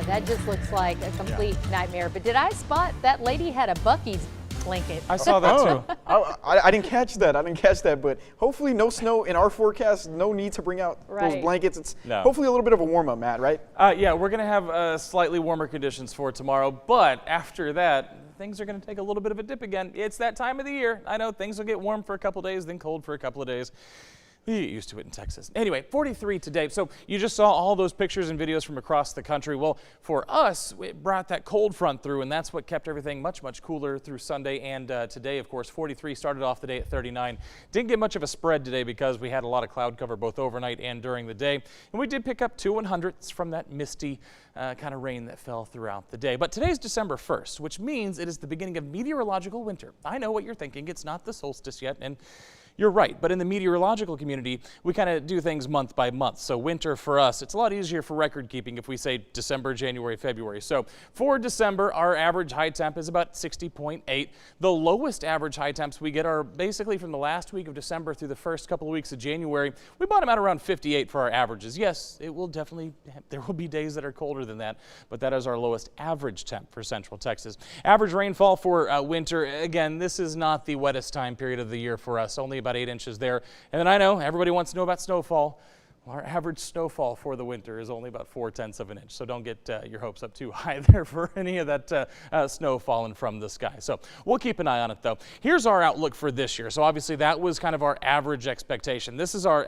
that just looks like a complete nightmare. But did I spot that lady had a Buc-ee's blanket? I saw that too. I didn't catch that. But hopefully no snow in our forecast. No need to bring out those blankets. It's hopefully a little bit of a warm up, Matt, right? Yeah, we're going to have slightly warmer conditions for tomorrow. But after that, things are going to take a little bit of a dip again. It's that time of the year. I know things will get warm for a couple days, then cold for a couple of days. We get used to it in Texas. Anyway, 43 today. So you just saw all those pictures and videos from across the country. Well, for us, it brought that cold front through, and that's what kept everything much, much cooler through Sunday and today. Of course, 43 started off the day at 39. Didn't get much of a spread today because we had a lot of cloud cover both overnight and during the day. And we did pick up 2 1/100ths from that misty kind of rain that fell throughout the day. But today's December 1st, which means it is the beginning of meteorological winter. I know what you're thinking. It's not the solstice yet, and you're right, but in the meteorological community, we kind of do things month by month. So winter for us, it's a lot easier for record keeping if we say December, January, February. So for December, our average high temp is about 60.8. The lowest average high temps we get are basically from the last week of December through the first couple of weeks of January. We bottom out around 58 for our averages. Yes, it will definitely, there will be days that are colder than that, but that is our lowest average temp for Central Texas. Average rainfall for winter, again, this is not the wettest time period of the year for us, only about 8 inches there. And then I know everybody wants to know about snowfall. Our average snowfall for the winter is only about 4/10 of an inch, so don't get your hopes up too high there for any of that snow falling from the sky. So we'll keep an eye on it, though. Here's our outlook for this year. So obviously that was kind of our average expectation. This is our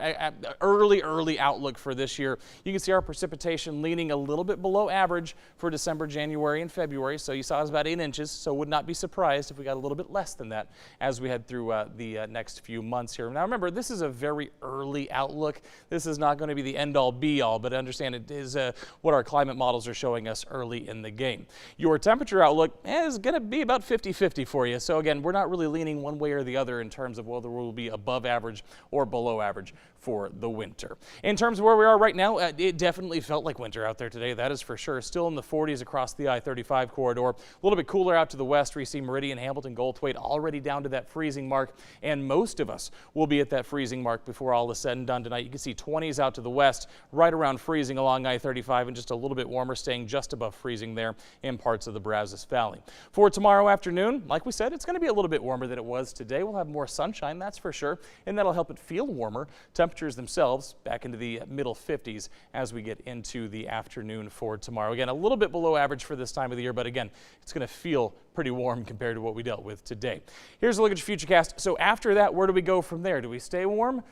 early outlook for this year. You can see our precipitation leaning a little bit below average for December, January, and February. So you saw it was about 8 inches, so would not be surprised if we got a little bit less than that as we head through the next few months here. Now remember, this is a very early outlook. This is not going to be the end-all be-all, but understand it is what our climate models are showing us early in the game. Your temperature outlook is going to be about 50-50 for you. So again, we're not really leaning one way or the other in terms of whether we'll be above average or below average for the winter. In terms of where we are right now, it definitely felt like winter out there today. That is for sure. Still in the 40s across the I-35 corridor. A little bit cooler out to the west where you see Meridian, Hamilton, Goldthwaite already down to that freezing mark, and most of us will be at that freezing mark before all is said and done tonight. You can see 20s out to the west, right around freezing along I-35, and just a little bit warmer, staying just above freezing there in parts of the Brazos Valley. For tomorrow afternoon, like we said, it's going to be a little bit warmer than it was today. We'll have more sunshine, that's for sure, and that'll help it feel warmer. Temperatures themselves back into the middle 50s as we get into the afternoon for tomorrow. Again, a little bit below average for this time of the year, but again, it's going to feel pretty warm compared to what we dealt with today. Here's a look at your futurecast. So after that, where do we go from there? Do we stay warm?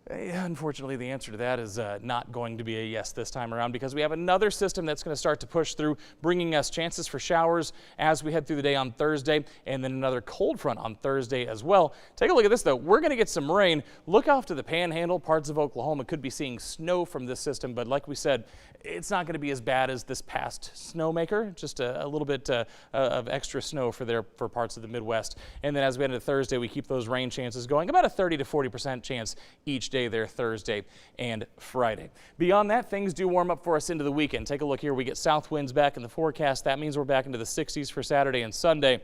Unfortunately, the answer to that is not going to be a yes this time around, because we have another system that's going to start to push through, bringing us chances for showers as we head through the day on Thursday, and then another cold front on Thursday as well. Take a look at this, though. We're going to get some rain. Look off to the Panhandle. Parts of Oklahoma could be seeing snow from this system, but like we said, it's not going to be as bad as this past snowmaker. Just a little bit of extra snow for parts of the Midwest. And then as we head into Thursday, we keep those rain chances going, about a 30 to 40% chance each day there Thursday and Friday. Beyond that, things do warm up for us into the weekend. Take a look here. We get south winds back in the forecast. That means we're back into the 60s for Saturday and Sunday.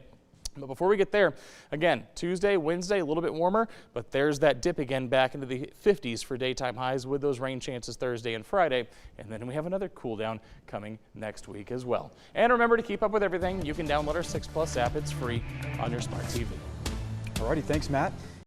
But before we get there, again, Tuesday, Wednesday, a little bit warmer, but there's that dip again back into the 50s for daytime highs with those rain chances Thursday and Friday. And then we have another cool down coming next week as well. And remember, to keep up with everything, you can download our 6 Plus app. It's free on your smart TV. Alrighty, thanks, Matt.